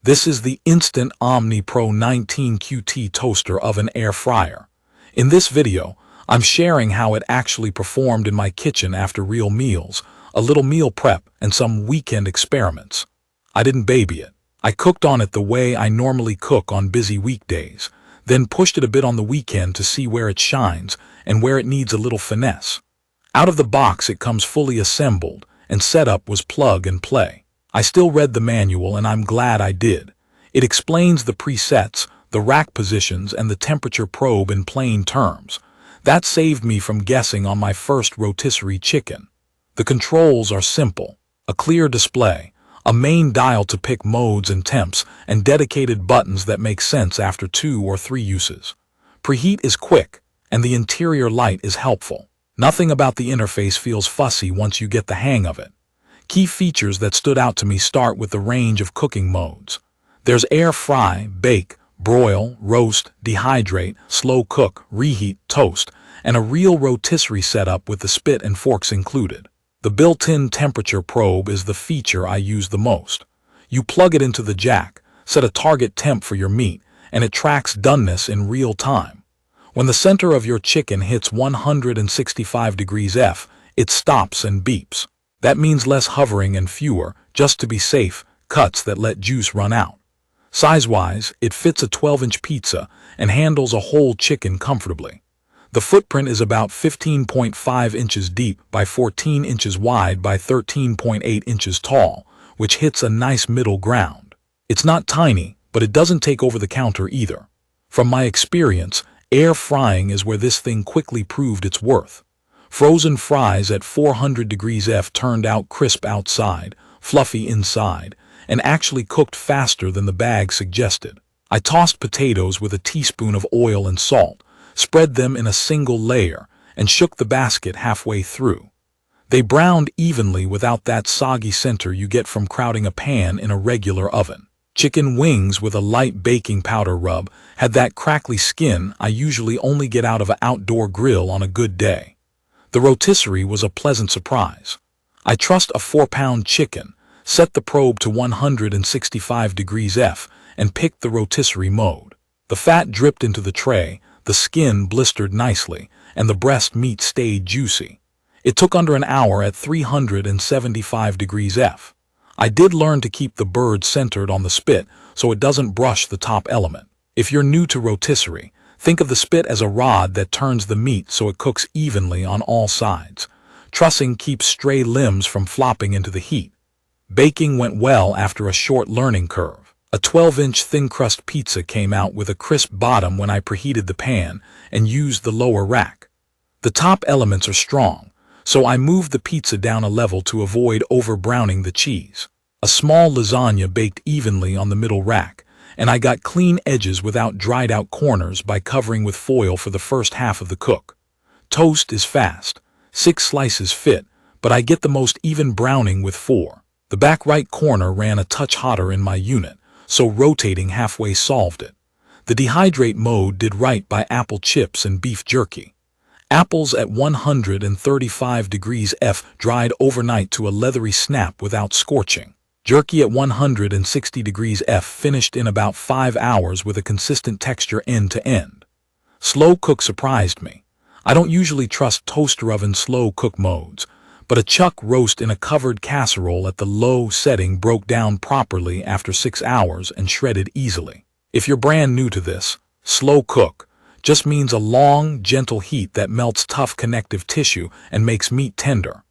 This is the Instant Omni Pro 19QT toaster oven air fryer. In this video, I'm sharing how it actually performed in my kitchen after real meals, a little meal prep, and some weekend experiments. I didn't baby it. I cooked on it the way I normally cook on busy weekdays, then pushed it a bit on the weekend to see where it shines and where it needs a little finesse. Out of the box it comes fully assembled, and setup was plug and play. I still read the manual and I'm glad I did. It explains the presets, the rack positions, and the temperature probe in plain terms. That saved me from guessing on my first rotisserie chicken. The controls are simple: a clear display, a main dial to pick modes and temps, and dedicated buttons that make sense after 2 or 3 uses. Preheat is quick, and the interior light is helpful. Nothing about the interface feels fussy once you get the hang of it. Key features that stood out to me start with the range of cooking modes. There's air fry, bake, broil, roast, dehydrate, slow cook, reheat, toast, and a real rotisserie setup with the spit and forks included. The built-in temperature probe is the feature I use the most. You plug it into the jack, set a target temp for your meat, and it tracks doneness in real time. When the center of your chicken hits 165 degrees F, it stops and beeps. That means less hovering and fewer, just to be safe, cuts that let juice run out. Size-wise, it fits a 12-inch pizza and handles a whole chicken comfortably. The footprint is about 15.5 inches deep by 14 inches wide by 13.8 inches tall, which hits a nice middle ground. It's not tiny, but it doesn't take over the counter either. From my experience, air frying is where this thing quickly proved its worth. Frozen fries at 400 degrees F turned out crisp outside, fluffy inside, and actually cooked faster than the bag suggested. I tossed potatoes with a teaspoon of oil and salt, spread them in a single layer, and shook the basket halfway through. They browned evenly without that soggy center you get from crowding a pan in a regular oven. Chicken wings with a light baking powder rub had that crackly skin I usually only get out of an outdoor grill on a good day. The rotisserie was a pleasant surprise. I trust a 4-pound chicken, set the probe to 165 degrees F, and picked the rotisserie mode. The fat dripped into the tray, the skin blistered nicely, and the breast meat stayed juicy. It took under an hour at 375 degrees F. I did learn to keep the bird centered on the spit so it doesn't brush the top element. If you're new to rotisserie, think of the spit as a rod that turns the meat so it cooks evenly on all sides. Trussing keeps stray limbs from flopping into the heat. Baking went well after a short learning curve. A 12-inch thin crust pizza came out with a crisp bottom when I preheated the pan and used the lower rack. The top elements are strong, so I moved the pizza down a level to avoid over-browning the cheese. A small lasagna baked evenly on the middle rack, and I got clean edges without dried-out corners by covering with foil for the first half of the cook. Toast is fast. 6 slices fit, but I get the most even browning with 4. The back right corner ran a touch hotter in my unit, so rotating halfway solved it. The dehydrate mode did right by apple chips and beef jerky. Apples at 135 degrees F dried overnight to a leathery snap without scorching. Jerky at 160 degrees F finished in about 5 hours with a consistent texture end to end. Slow cook surprised me. I don't usually trust toaster oven slow cook modes, but a chuck roast in a covered casserole at the low setting broke down properly after 6 hours and shredded easily. If you're brand new to this, slow cook just means a long, gentle heat that melts tough connective tissue and makes meat tender.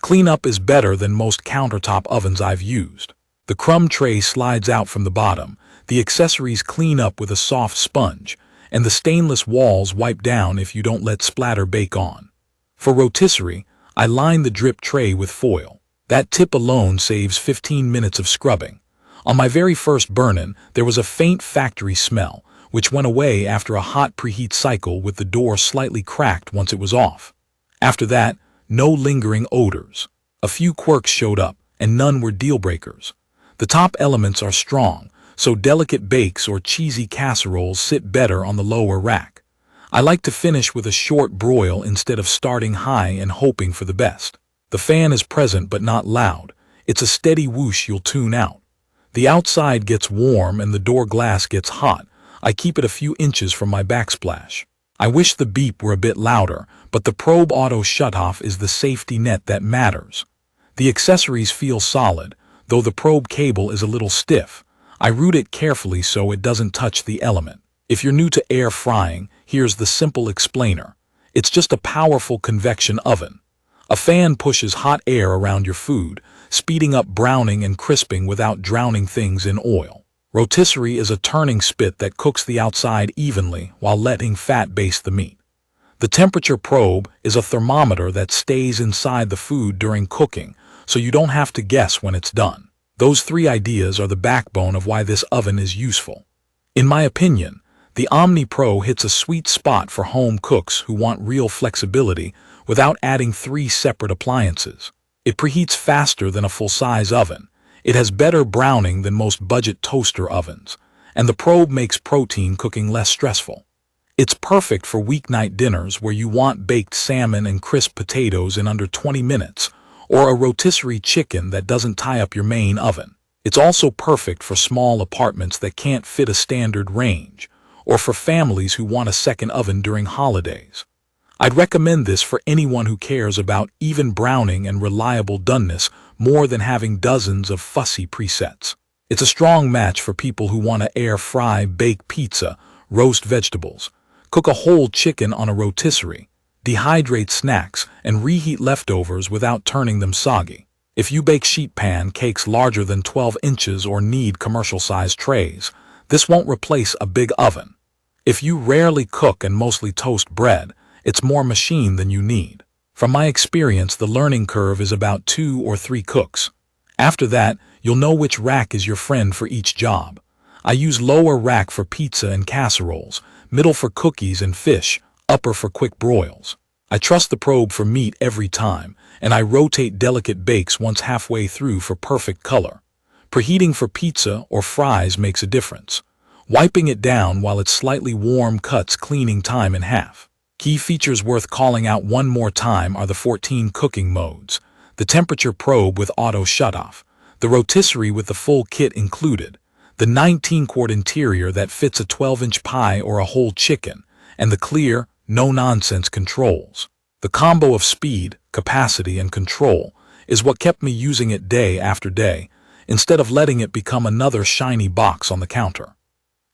Cleanup is better than most countertop ovens I've used. The crumb tray slides out from the bottom, the accessories clean up with a soft sponge, and the stainless walls wipe down if you don't let splatter bake on. For rotisserie, I line the drip tray with foil. That tip alone saves 15 minutes of scrubbing. On my very first burn-in, there was a faint factory smell, which went away after a hot preheat cycle with the door slightly cracked once it was off. After that, no lingering odors. A few quirks showed up, and none were deal breakers. The top elements are strong, so delicate bakes or cheesy casseroles sit better on the lower rack. I like to finish with a short broil instead of starting high and hoping for the best. The fan is present but not loud. It's a steady whoosh you'll tune out. The outside gets warm and the door glass gets hot. I keep it a few inches from my backsplash. I wish the beep were a bit louder, but the probe auto shutoff is the safety net that matters. The accessories feel solid, though the probe cable is a little stiff. I route it carefully so it doesn't touch the element. If you're new to air frying, here's the simple explainer. It's just a powerful convection oven. A fan pushes hot air around your food, speeding up browning and crisping without drowning things in oil. Rotisserie is a turning spit that cooks the outside evenly while letting fat baste the meat. The temperature probe is a thermometer that stays inside the food during cooking, so you don't have to guess when it's done. Those three ideas are the backbone of why this oven is useful. In my opinion, the Omni Pro hits a sweet spot for home cooks who want real flexibility without adding 3 separate appliances. It preheats faster than a full-size oven. It has better browning than most budget toaster ovens, and the probe makes protein cooking less stressful. It's perfect for weeknight dinners where you want baked salmon and crisp potatoes in under 20 minutes, or a rotisserie chicken that doesn't tie up your main oven. It's also perfect for small apartments that can't fit a standard range, or for families who want a second oven during holidays. I'd recommend this for anyone who cares about even browning and reliable doneness more than having dozens of fussy presets. It's a strong match for people who want to air fry, bake pizza, roast vegetables, cook a whole chicken on a rotisserie, dehydrate snacks, and reheat leftovers without turning them soggy. If you bake sheet pan cakes larger than 12 inches or need commercial-sized trays, this won't replace a big oven. If you rarely cook and mostly toast bread, it's more machine than you need. From my experience, the learning curve is about 2 or 3 cooks. After that, you'll know which rack is your friend for each job. I use lower rack for pizza and casseroles, middle for cookies and fish, upper for quick broils. I trust the probe for meat every time, and I rotate delicate bakes once halfway through for perfect color. Preheating for pizza or fries makes a difference. Wiping it down while it's slightly warm cuts cleaning time in half. Key features worth calling out one more time are the 14 cooking modes, the temperature probe with auto shutoff, the rotisserie with the full kit included, the 19-quart interior that fits a 12-inch pie or a whole chicken, and the clear, no-nonsense controls. The combo of speed, capacity, and control is what kept me using it day after day, instead of letting it become another shiny box on the counter.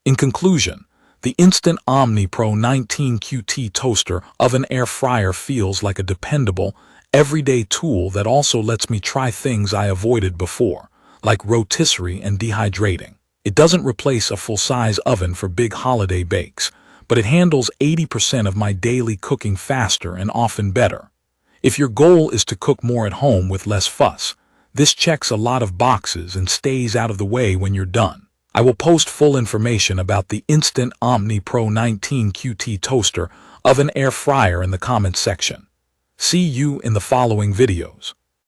In conclusion, the Instant Omni Pro 19 QT toaster oven air fryer feels like a dependable, everyday tool that also lets me try things I avoided before, like rotisserie and dehydrating. It doesn't replace a full-size oven for big holiday bakes, but it handles 80% of my daily cooking faster and often better. If your goal is to cook more at home with less fuss, this checks a lot of boxes and stays out of the way when you're done. I will post full information about the Instant Omni Pro 19 QT toaster oven air fryer in the comments section. See you in the following videos.